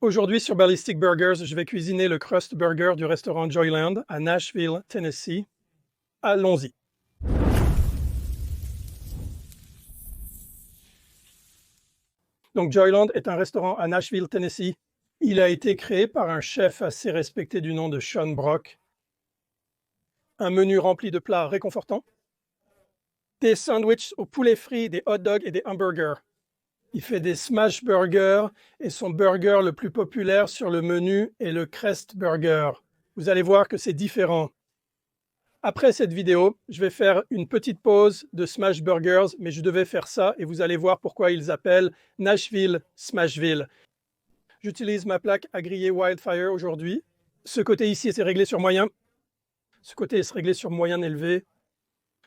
Aujourd'hui sur Ballistic Burgers, je vais cuisiner le Crust Burger du restaurant Joyland à Nashville, Tennessee. Allons-y. Donc Joyland est un restaurant à Nashville, Tennessee. Il a été créé par un chef assez respecté du nom de Sean Brock. Un menu rempli de plats réconfortants, des sandwichs au poulet frit, des hot dogs et des hamburgers. Il fait des smash burgers et son burger le plus populaire sur le menu est le Crust Burger. Vous allez voir que c'est différent. Après cette vidéo, je vais faire une petite pause de Smash Burgers, mais je devais faire ça et vous allez voir pourquoi ils appellent Nashville Smashville. J'utilise ma plaque à griller Wildfire aujourd'hui. Ce côté ici est réglé sur moyen. Ce côté est réglé sur moyen élevé.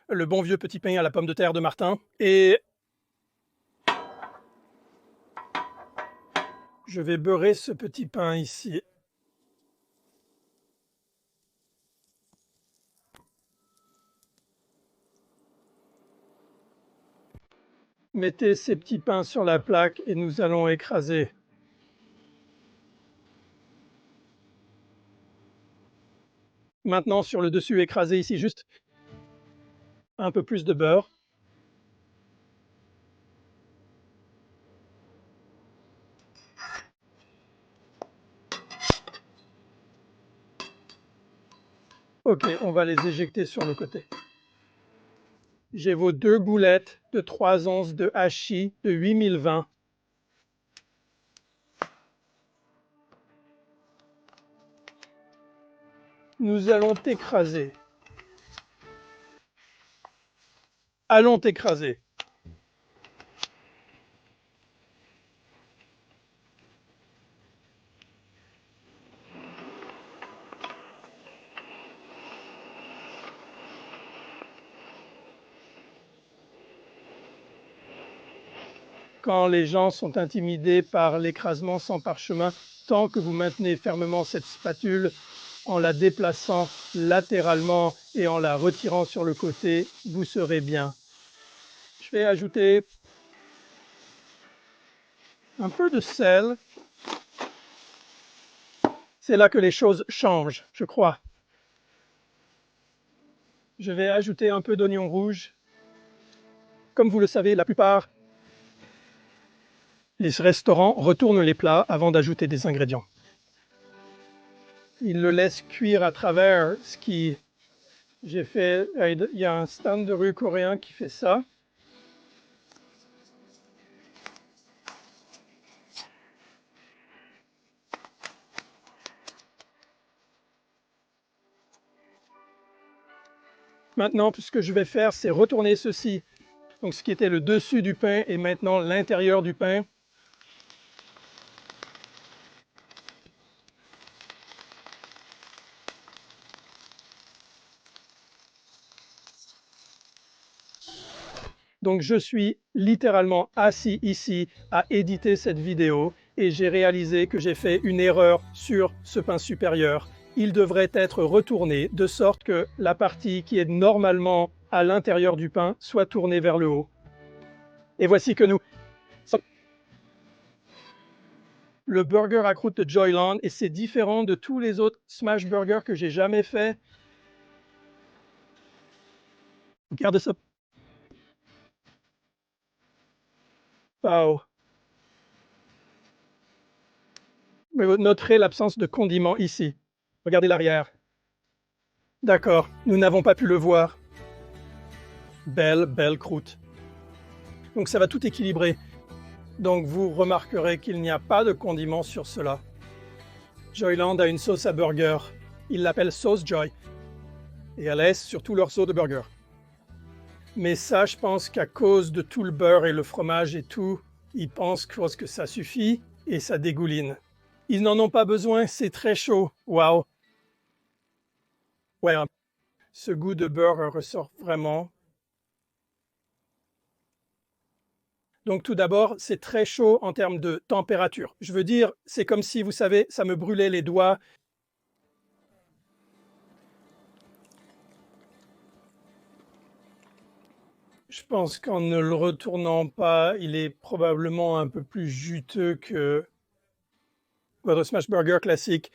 Le bon vieux petit pain à la pomme de terre de Martin. Et je vais beurrer ce petit pain ici. Mettez ces petits pains sur la plaque et nous allons écraser. Maintenant, sur le dessus, écraser ici juste un peu plus de beurre. Ok, on va les éjecter sur le côté. J'ai vos 2 boulettes de 3 onces de hachis de 8020. Nous allons t'écraser. Allons t'écraser. Quand les gens sont intimidés par l'écrasement sans parchemin, tant que vous maintenez fermement cette spatule en la déplaçant latéralement et en la retirant sur le côté, vous serez bien. Je vais ajouter un peu de sel. C'est là que les choses changent, je crois. Je vais ajouter un peu d'oignon rouge. Comme vous le savez, la plupart des restaurants retournent les plats avant d'ajouter des ingrédients. Ils le laissent cuire à travers ce qui... J'ai fait... Il y a un stand de rue coréen qui fait ça. Maintenant, ce que je vais faire, c'est retourner ceci. Donc, ce qui était le dessus du pain est maintenant l'intérieur du pain. Donc, je suis littéralement assis ici à éditer cette vidéo et j'ai réalisé que j'ai fait une erreur sur ce pain supérieur. Il devrait être retourné de sorte que la partie qui est normalement à l'intérieur du pain soit tournée vers le haut. Et voici que nous... Le burger à croûte de Joyland, et c'est différent de tous les autres smash burgers que j'ai jamais fait. Regardez ça. Wow. Mais vous noterez l'absence de condiments ici. Regardez l'arrière. D'accord, nous n'avons pas pu le voir. Belle, belle croûte. Donc ça va tout équilibrer. Donc vous remarquerez qu'il n'y a pas de condiments sur cela. Joyland a une sauce à burger. Ils l'appellent Sauce Joy. Et elle est sur tous leurs sauces de burger. Mais ça, je pense qu'à cause de tout le beurre et le fromage et tout, ils pensent que ça suffit et ça dégouline. Ils n'en ont pas besoin, c'est très chaud. Waouh! Ouais, ce goût de beurre ressort vraiment. Donc tout d'abord, c'est très chaud en termes de température. Je veux dire, c'est comme si, vous savez, ça me brûlait les doigts. Je pense qu'en ne le retournant pas, il est probablement un peu plus juteux que... votre smash burger classique.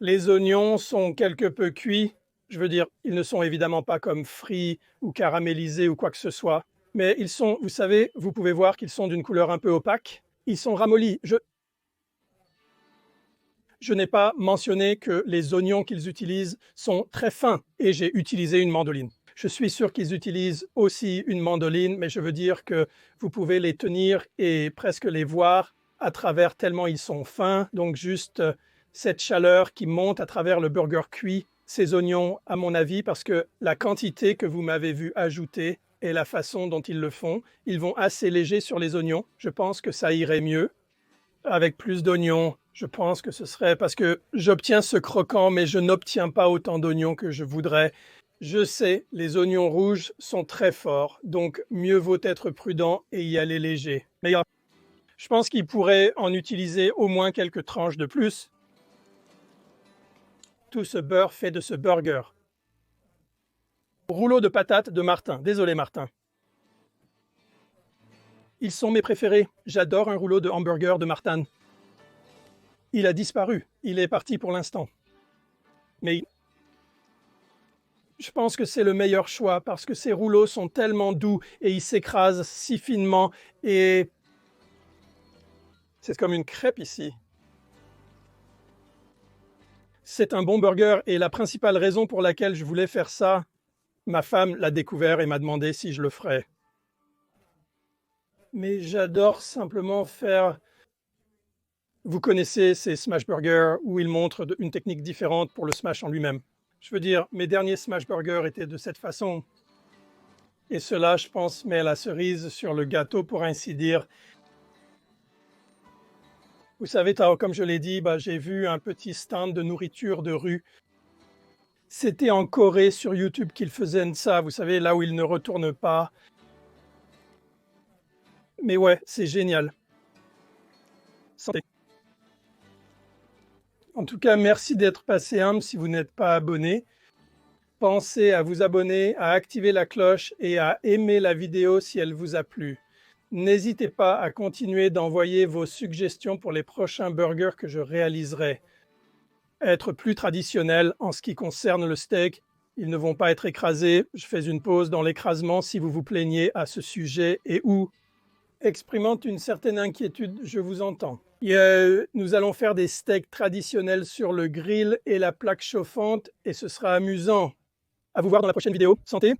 Les oignons sont quelque peu cuits. Je veux dire, ils ne sont évidemment pas comme frits ou caramélisés ou quoi que ce soit. Mais ils sont, vous savez, vous pouvez voir qu'ils sont d'une couleur un peu opaque. Ils sont ramollis. Je n'ai pas mentionné que les oignons qu'ils utilisent sont très fins et j'ai utilisé une mandoline. Je suis sûr qu'ils utilisent aussi une mandoline, mais je veux dire que vous pouvez les tenir et presque les voir à travers tellement ils sont fins. Donc juste cette chaleur qui monte à travers le burger cuit, ces oignons, à mon avis, parce que la quantité que vous m'avez vu ajouter et la façon dont ils le font, ils vont assez légers sur les oignons. Je pense que ça irait mieux avec plus d'oignons. Je pense que ce serait parce que j'obtiens ce croquant, mais je n'obtiens pas autant d'oignons que je voudrais. Je sais, les oignons rouges sont très forts, donc mieux vaut être prudent et y aller léger. Mais je pense qu'il pourrait en utiliser au moins quelques tranches de plus. Tout ce beurre fait de ce burger. Rouleau de patates de Martin. Désolé Martin. Ils sont mes préférés. J'adore un rouleau de hamburger de Martin. Il a disparu. Il est parti pour l'instant. Mais je pense que c'est le meilleur choix parce que ces rouleaux sont tellement doux et ils s'écrasent si finement et c'est comme une crêpe ici. C'est un bon burger et la principale raison pour laquelle je voulais faire ça, ma femme l'a découvert et m'a demandé si je le ferais. Mais j'adore simplement faire... Vous connaissez ces smash burgers où ils montrent une technique différente pour le smash en lui-même. Je veux dire, mes derniers smash burgers étaient de cette façon. Et cela, je pense, met la cerise sur le gâteau, pour ainsi dire. Vous savez, comme je l'ai dit, j'ai vu un petit stand de nourriture de rue. C'était en Corée sur YouTube qu'ils faisaient ça, vous savez, là où ils ne retournent pas. Mais ouais, c'est génial. Santé. En tout cas, merci d'être passé si vous n'êtes pas abonné. Pensez à vous abonner, à activer la cloche et à aimer la vidéo si elle vous a plu. N'hésitez pas à continuer d'envoyer vos suggestions pour les prochains burgers que je réaliserai. Être plus traditionnel en ce qui concerne le steak, ils ne vont pas être écrasés. Je fais une pause dans l'écrasement si vous vous plaignez à ce sujet et où, exprimant une certaine inquiétude, je vous entends. Nous allons faire des steaks traditionnels sur le grill et la plaque chauffante et ce sera amusant. À vous voir dans la prochaine vidéo. Santé!